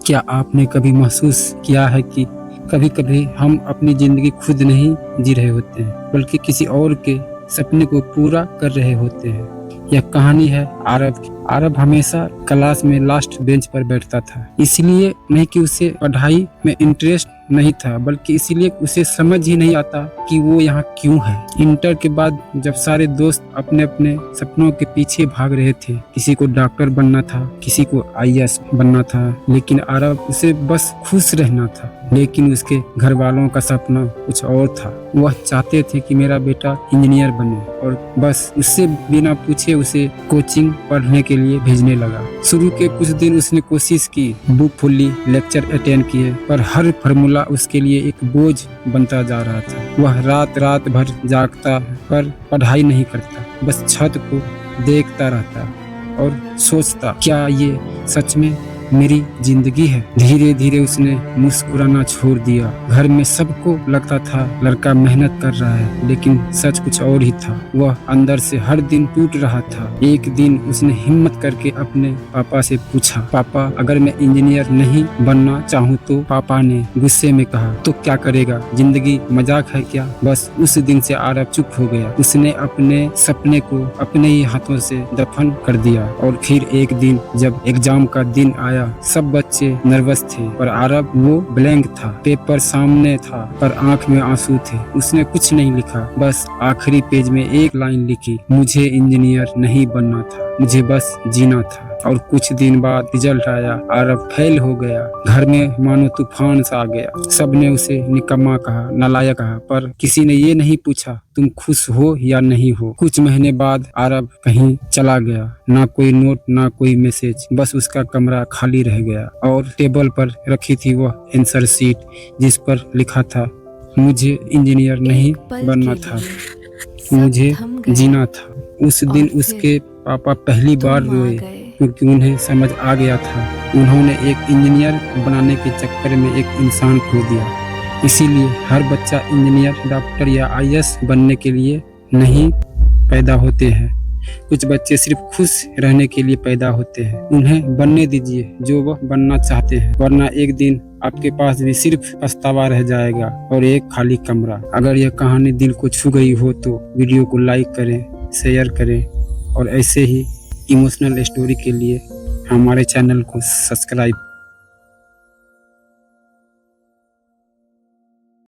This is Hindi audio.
क्या आपने कभी महसूस किया है कि कभी कभी हम अपनी जिंदगी खुद नहीं जी रहे होते हैं, बल्कि किसी और के सपने को पूरा कर रहे होते हैं। यह कहानी है आरब की। आरब हमेशा क्लास में लास्ट बेंच पर बैठता था, इसलिए नहीं कि उसे पढ़ाई में इंटरेस्ट नहीं था, बल्कि इसीलिए उसे समझ ही नहीं आता कि वो यहाँ क्यों है। इंटर के बाद जब सारे दोस्त अपने अपने सपनों के पीछे भाग रहे थे, किसी को डॉक्टर बनना था, किसी को आईएएस बनना था, लेकिन आरब उसे बस खुश रहना था। लेकिन उसके घर वालों का सपना कुछ और था। वह चाहते थे कि मेरा बेटा इंजीनियर बने, और बस उससे बिना पूछे उसे कोचिंग पढ़ने के लिए भेजने लगा। शुरू के कुछ दिन उसने कोशिश की, बुक फुल्ली लेक्चर अटेंड किए, पर हर फार्मूला उसके लिए एक बोझ बनता जा रहा था। वह रात रात भर जागता पर पढ़ाई नहीं करता, बस छत को देखता रहता और सोचता, क्या ये सच में मेरी जिंदगी है। धीरे धीरे उसने मुस्कुराना छोड़ दिया। घर में सबको लगता था लड़का मेहनत कर रहा है, लेकिन सच कुछ और ही था। वह अंदर से हर दिन टूट रहा था। एक दिन उसने हिम्मत करके अपने पापा से पूछा, पापा अगर मैं इंजीनियर नहीं बनना चाहूँ तो? पापा ने गुस्से में कहा, तो क्या करेगा, जिंदगी मजाक है क्या? बस उस दिन से आरब चुप हो गया। उसने अपने सपने को अपने ही हाथों से दफन कर दिया। और फिर एक दिन जब एग्जाम का दिन आया, सब बच्चे नर्वस थे, पर आरब वो ब्लैंक था। पेपर सामने था, पर आंख में आंसू थे। उसने कुछ नहीं लिखा, बस आखिरी पेज में एक लाइन लिखी, मुझे इंजीनियर नहीं बनना था, मुझे बस जीना था। और कुछ दिन बाद रिजल्ट आया, आरब फेल हो गया। घर में मानो तूफान सा आ गया। सबने उसे निकम्मा कहा, नालायक कहा, पर किसी ने ये नहीं पूछा तुम खुश हो या नहीं हो। कुछ महीने बाद आरब कहीं चला गया, ना कोई नोट ना कोई मैसेज, बस उसका कमरा खाली रह गया और टेबल पर रखी थी वह आंसर शीट, जिस पर लिखा था, मुझे इंजीनियर नहीं बनना था, मुझे जीना था। उस दिन उसके पापा पहली बार रोए, क्योंकि उन्हें समझ आ गया था उन्होंने एक इंजीनियर बनाने के चक्कर में एक इंसान खो दिया। इसीलिए हर बच्चा इंजीनियर, डॉक्टर या आईएएस बनने के लिए नहीं पैदा होते हैं। कुछ बच्चे सिर्फ खुश रहने के लिए पैदा होते हैं। उन्हें बनने दीजिए जो वह बनना चाहते हैं, वरना एक दिन आपके पास भी सिर्फ पछतावा रह जाएगा और एक खाली कमरा। अगर यह कहानी दिल को छू गई हो तो वीडियो को लाइक करें, शेयर करें, और ऐसे ही इमोशनल स्टोरी के लिए हमारे चैनल को सब्सक्राइब